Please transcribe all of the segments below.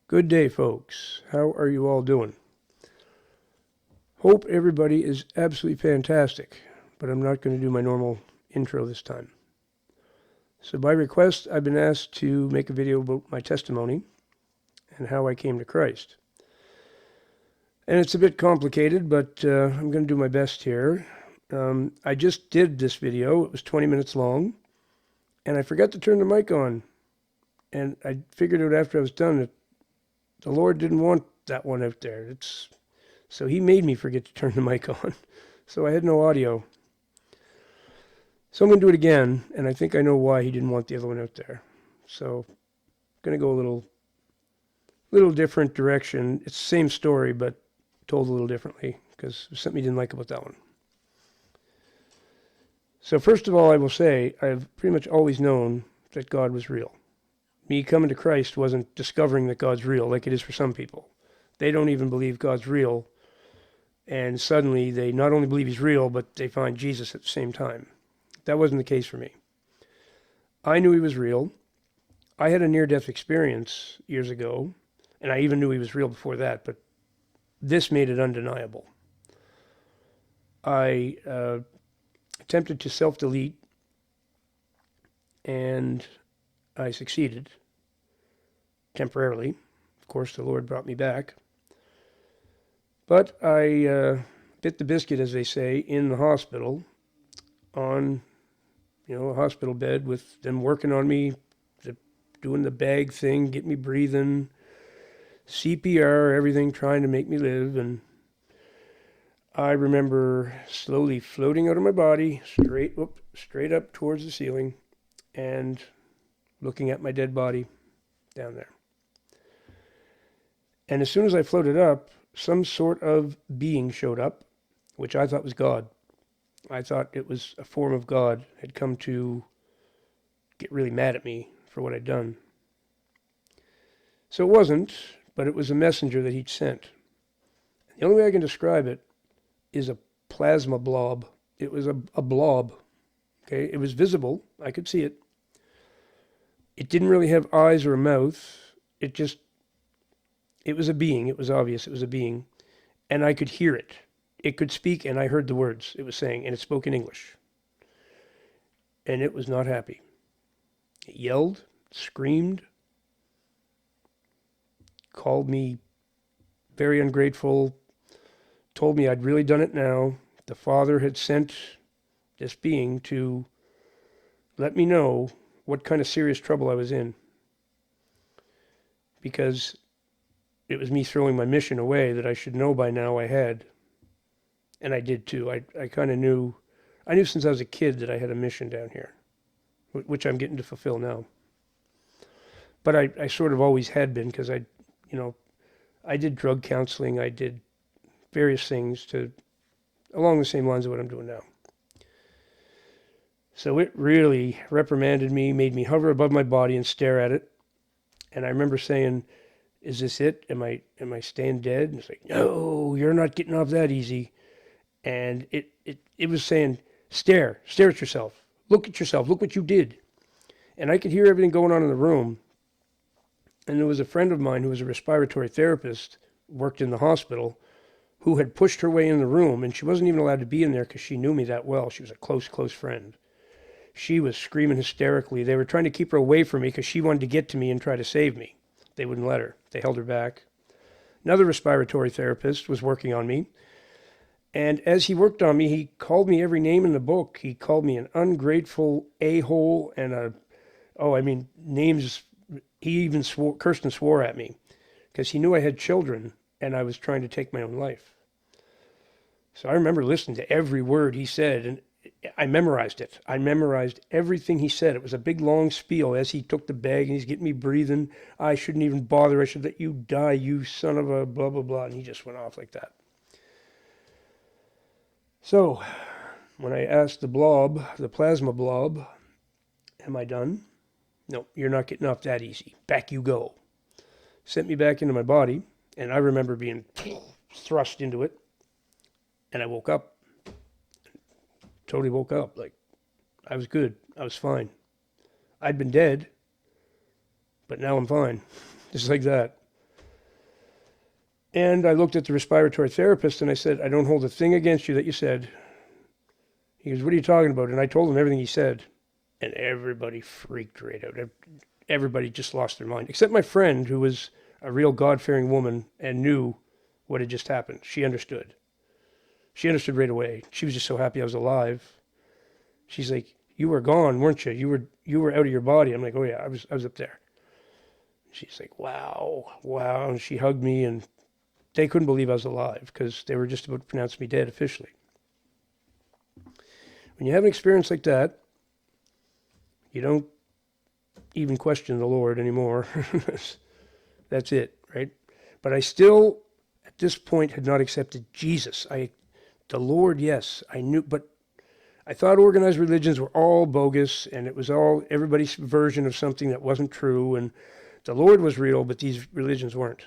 Good day, folks. How are you all doing? Hope everybody is absolutely fantastic, but I'm not going to do my normal intro this time. So by request, I've been asked to make a video about my testimony and how I came to Christ. And it's a bit complicated, but I'm going to do my best here. I just did this video. It was 20 minutes long, and I forgot to turn the mic on. And I figured out after I was done that the Lord didn't want that one out there. So he made me forget to turn the mic on. So I had no audio. So I'm going to do it again, and I think I know why he didn't want the other one out there. So I'm going to go a little different direction. It's the same story, but told a little differently, because there's something he didn't like about that one. So first of all, I will say, I've pretty much always known that God was real. Me coming to Christ wasn't discovering that God's real like it is for some people. They don't even believe God's real, and suddenly they not only believe he's real, but they find Jesus at the same time. That wasn't the case for me. I knew he was real. I had a near-death experience years ago, and I even knew he was real before that, but this made it undeniable. I attempted to self-delete, and I succeeded temporarily. Of course, the Lord brought me back. But I bit the biscuit, as they say, in the hospital on, a hospital bed with them working on me, doing the bag thing, getting me breathing, CPR, everything, trying to make me live. And I remember slowly floating out of my body, straight up towards the ceiling, and looking at my dead body down there. And as soon as I floated up, some sort of being showed up, which I thought was God. I thought it was a form of God had come to get really mad at me for what I'd done. So it wasn't, but it was a messenger that he'd sent. The only way I can describe it is a plasma blob. It was a blob. Okay, it was visible. I could see it. It didn't really have eyes or a mouth. It was a being. It was obvious it was a being. And I could hear it. It could speak, and I heard the words it was saying, and it spoke in English. And it was not happy. It yelled, screamed, called me very ungrateful, told me I'd really done it now. The Father had sent this being to let me know what kind of serious trouble I was in. Because it was me throwing my mission away that I should know by now I had. And I did too. I kind of knew. I knew since I was a kid that I had a mission down here, which I'm getting to fulfill now. But I sort of always had been, because I did drug counseling. I did various things along the same lines of what I'm doing now. So it really reprimanded me, made me hover above my body and stare at it. And I remember saying, "Is this it? Am I staying dead?" And it's like, "No, you're not getting off that easy." And it was saying, stare at yourself. Look at yourself. Look what you did. And I could hear everything going on in the room. And there was a friend of mine who was a respiratory therapist, worked in the hospital, who had pushed her way in the room, and she wasn't even allowed to be in there because she knew me that well. She was a close friend. She was screaming hysterically. They were trying to keep her away from me because she wanted to get to me and try to save me. They wouldn't let her. They held her back. Another respiratory therapist was working on me. And as he worked on me, he called me every name in the book. He called me an ungrateful a-hole and names. He even cursed and swore at me because he knew I had children and I was trying to take my own life. So I remember listening to every word he said, and I memorized it. I memorized everything he said. It was a big long spiel as he took the bag and he's getting me breathing. I shouldn't even bother. I should let you die, you son of a blah, blah, blah. And he just went off like that. So when I asked the plasma blob, "Am I done?" "No, you're not getting off that easy. Back you go." Sent me back into my body, and I remember being thrust into it, and I woke up. Totally woke up. Like, I was good. I was fine. I'd been dead, but now I'm fine. Just like that. And I looked at the respiratory therapist and I said, I don't hold a thing against you that you said. He goes, what are you talking about? And I told him everything he said. And everybody freaked right out. Everybody just lost their mind, except my friend, who was a real God-fearing woman and knew what had just happened. She understood. She understood right away. She was just so happy I was alive. She's like, you were gone, weren't you? You were out of your body. I'm like, oh yeah, I was up there. She's like, wow. And she hugged me, and they couldn't believe I was alive because they were just about to pronounce me dead officially. When you have an experience like that, you don't even question the Lord anymore. That's it, right? But I still, at this point, had not accepted Jesus. The Lord, yes, I knew, but I thought organized religions were all bogus, and it was all everybody's version of something that wasn't true, and the Lord was real, but these religions weren't.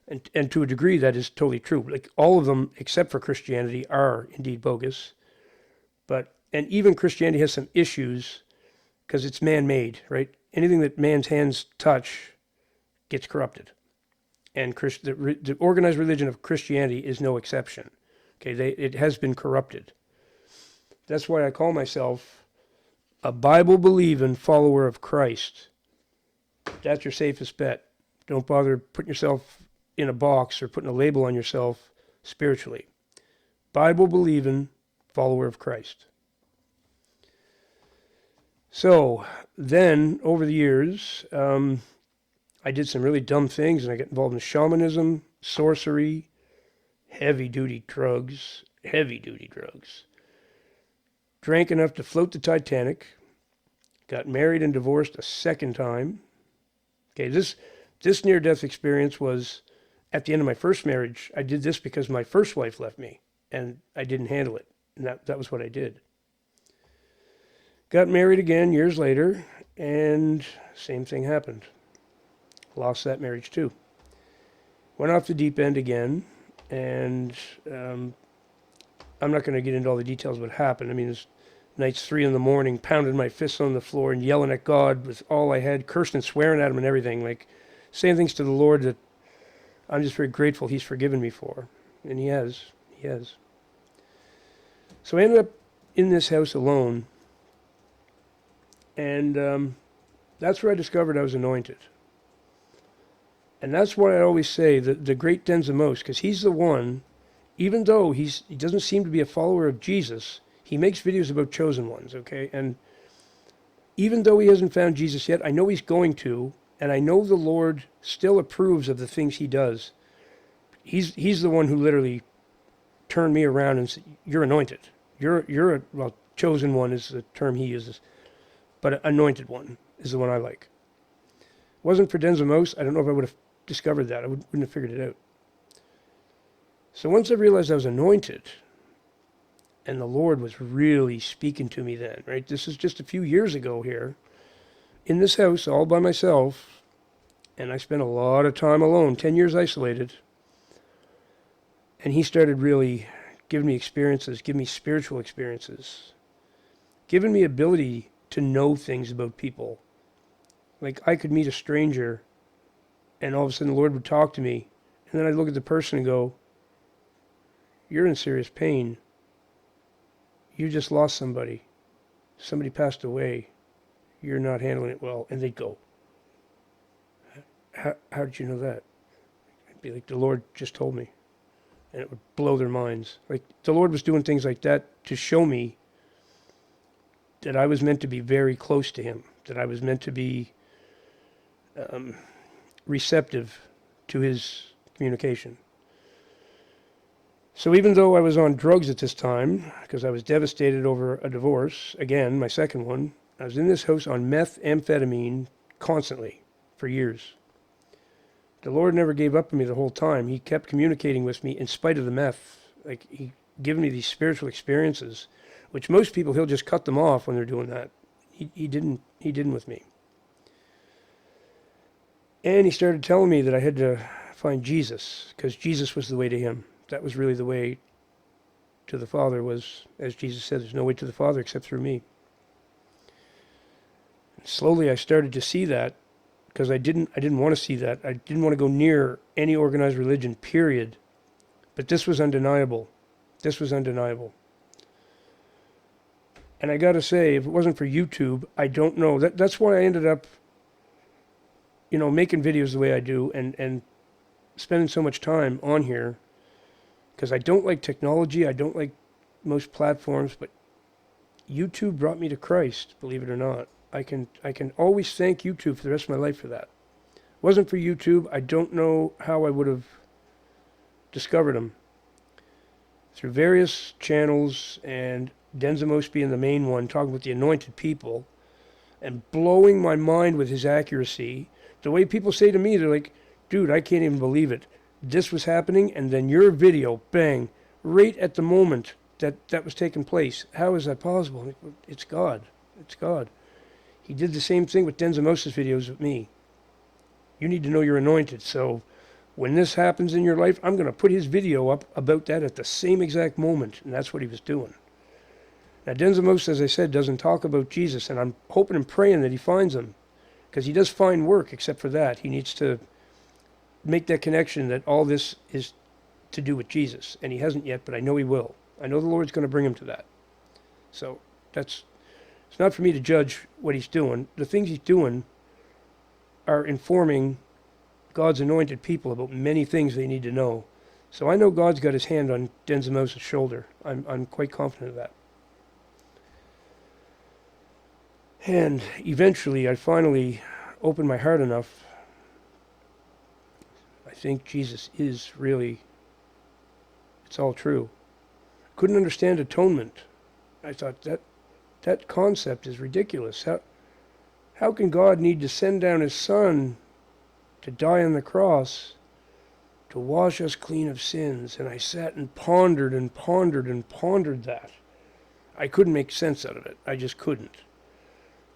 And to a degree, that is totally true. Like all of them, except for Christianity, are indeed bogus. And even Christianity has some issues because it's man-made, right? Anything that man's hands touch gets corrupted. And the organized religion of Christianity is no exception. Okay, it has been corrupted. That's why I call myself a Bible-believing follower of Christ. That's your safest bet. Don't bother putting yourself in a box or putting a label on yourself spiritually. Bible-believing follower of Christ. So then, over the years, I did some really dumb things, and I got involved in shamanism, sorcery, heavy-duty drugs. Drank enough to float the Titanic. Got married and divorced a second time. Okay, this near-death experience was at the end of my first marriage. I did this because my first wife left me, and I didn't handle it. And that was what I did. Got married again years later, and same thing happened. Lost that marriage too. Went off the deep end again, and I'm not going to get into all the details of what happened. I mean, it was nights 3 a.m, pounding my fists on the floor and yelling at God with all I had, cursing and swearing at him and everything, like saying things to the Lord that I'm just very grateful he's forgiven me for. And he has. So I ended up in this house alone, and that's where I discovered I was anointed. And that's what I always say, the great Denza Most, because he's the one, even though he doesn't seem to be a follower of Jesus, he makes videos about chosen ones, okay? And even though he hasn't found Jesus yet, I know he's going to, and I know the Lord still approves of the things he does. He's the one who literally turned me around and said, you're anointed. Well, chosen one is the term he uses, but anointed one is the one I like. Wasn't for Denza Most, I don't know if I would have discovered that. I wouldn't have figured it out. So once I realized I was anointed, and the Lord was really speaking to me then, right? This is just a few years ago here, in this house, all by myself, and I spent a lot of time alone, 10 years isolated, and he started really giving me experiences, giving me spiritual experiences, giving me ability to know things about people. Like I could meet a stranger, and all of a sudden the Lord would talk to me, and then I'd look at the person and go, you're in serious pain. You just lost somebody. Somebody passed away. You're not handling it well. And they'd go, how did you know that? I'd be like, the Lord just told me. And it would blow their minds. Like the Lord was doing things like that to show me that I was meant to be very close to him, that I was meant to be receptive to his communication. So even though I was on drugs at this time, because I was devastated over a divorce, again, my second one, I was in this house on methamphetamine constantly for years. The Lord never gave up on me the whole time. He kept communicating with me in spite of the meth. Like he given me these spiritual experiences, which most people, he'll just cut them off when they're doing that. He didn't with me. And he started telling me that I had to find Jesus, because Jesus was the way to him. That was really the way to the Father, was, as Jesus said, there's no way to the Father except through me. And slowly I started to see that, because I didn't want to see that. I didn't want to go near any organized religion, period. But this was undeniable. This was undeniable. And I got to say, if it wasn't for YouTube, I don't know. That's why I ended up, making videos the way I do and spending so much time on here. Because I don't like technology. I don't like most platforms. But YouTube brought me to Christ, believe it or not. I can always thank YouTube for the rest of my life for that. If it wasn't for YouTube, I don't know how I would have discovered him. Through various channels, and Denzamos being the main one, talking with the anointed people, and blowing my mind with his accuracy. The way people say to me, they're like, dude, I can't even believe it. This was happening, and then your video, bang, right at the moment that was taking place. How is that possible? It's God. It's God. He did the same thing with Denzamos' videos with me. You need to know you're anointed. So when this happens in your life, I'm going to put his video up about that at the same exact moment. And that's what he was doing. Now, Denzamos, as I said, doesn't talk about Jesus. And I'm hoping and praying that he finds him. Because he does fine work, except for that. He needs to make that connection that all this is to do with Jesus. And he hasn't yet, but I know he will. I know the Lord's going to bring him to that. So it's not for me to judge what he's doing. The things he's doing are informing God's anointed people about many things they need to know. So I know God's got his hand on Denzamos' shoulder. I'm quite confident of that. And eventually, I finally opened my heart enough. I think Jesus is really, it's all true. Couldn't understand atonement. I thought that concept is ridiculous. How can God need to send down his son to die on the cross to wash us clean of sins? And I sat and pondered and pondered and pondered that. I couldn't make sense out of it. I just couldn't.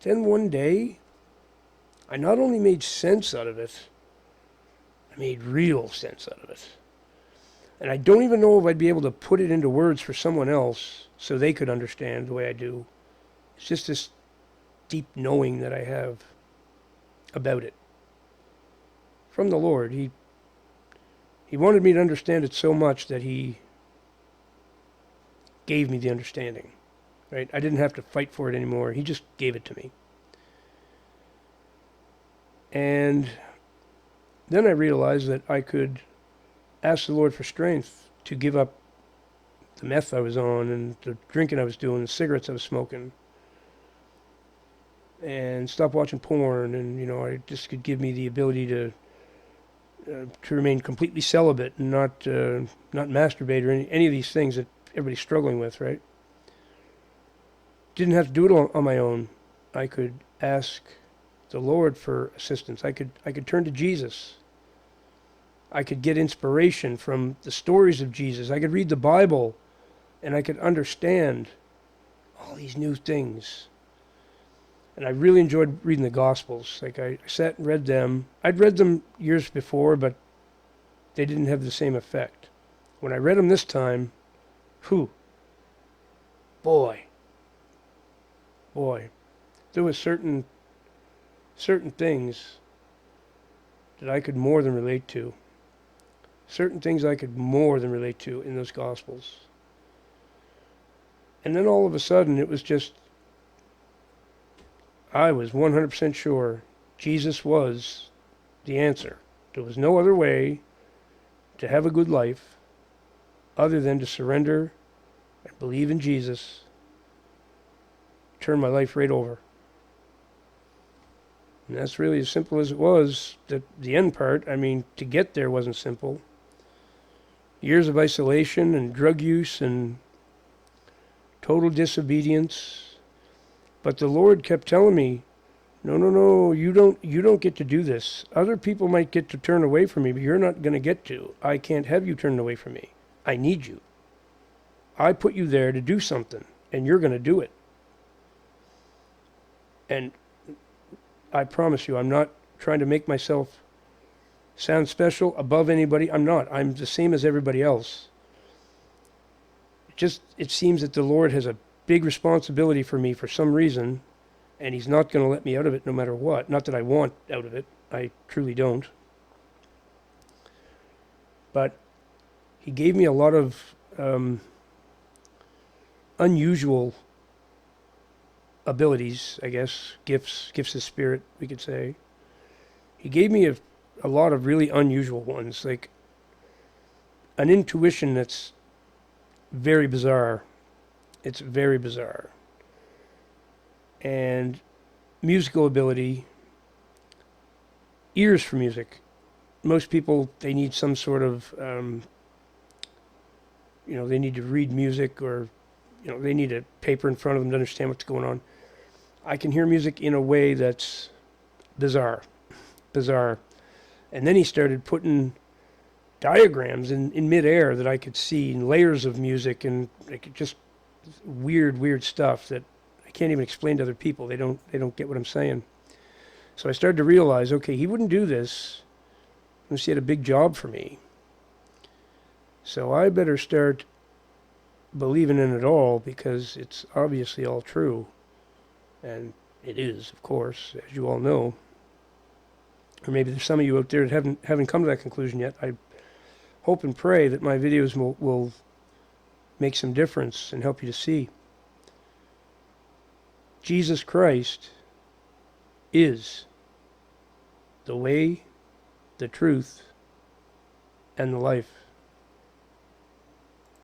Then one day, I not only made sense out of it, I made real sense out of it. And I don't even know if I'd be able to put it into words for someone else so they could understand the way I do. It's just this deep knowing that I have about it. From the Lord. He wanted me to understand it so much that he gave me the understanding. Right? I didn't have to fight for it anymore. He just gave it to me. And then I realized that I could ask the Lord for strength to give up the meth I was on and the drinking I was doing, the cigarettes I was smoking, and stop watching porn. And, I just could give me the ability to remain completely celibate and not masturbate or any of these things that everybody's struggling with, right? Didn't have to do it on my own. I could ask the Lord for assistance. I could turn to Jesus. I could get inspiration from the stories of Jesus. I could read the Bible, and I could understand all these new things. And I really enjoyed reading the Gospels. Like I sat and read them. I'd read them years before, but they didn't have the same effect. When I read them this time, boy, there was certain things that I could more than relate to. Certain things I could more than relate to in those Gospels. And then all of a sudden, it was just, I was 100% sure Jesus was the answer. There was no other way to have a good life other than to surrender and believe in Jesus, turn my life right over. And that's really as simple as it was. The end part, to get there wasn't simple. Years of isolation and drug use and total disobedience. But the Lord kept telling me, no, you don't get to do this. Other people might get to turn away from me, but you're not going to get to. I can't have you turn away from me. I need you. I put you there to do something, and you're going to do it. And I promise you, I'm not trying to make myself sound special above anybody. I'm not. I'm the same as everybody else. It seems that the Lord has a big responsibility for me for some reason, and he's not going to let me out of it no matter what. Not that I want out of it. I truly don't. But he gave me a lot of unusual abilities, I guess, gifts of spirit, we could say. He gave me a lot of really unusual ones, like an intuition that's very bizarre. It's very bizarre. And musical ability, ears for music. Most people, they need some sort of, they need to read music, or, they need a paper in front of them to understand what's going on. I can hear music in a way that's bizarre. And then he started putting diagrams in midair that I could see, and layers of music, and like just weird stuff that I can't even explain to other people. They don't get what I'm saying. So I started to realize, okay, he wouldn't do this unless he had a big job for me. So I better start believing in it all, because it's obviously all true. And it is, of course, as you all know. Or maybe there's some of you out there that haven't come to that conclusion yet. I hope and pray that my videos will make some difference and help you to see. Jesus Christ is the way, the truth, and the life.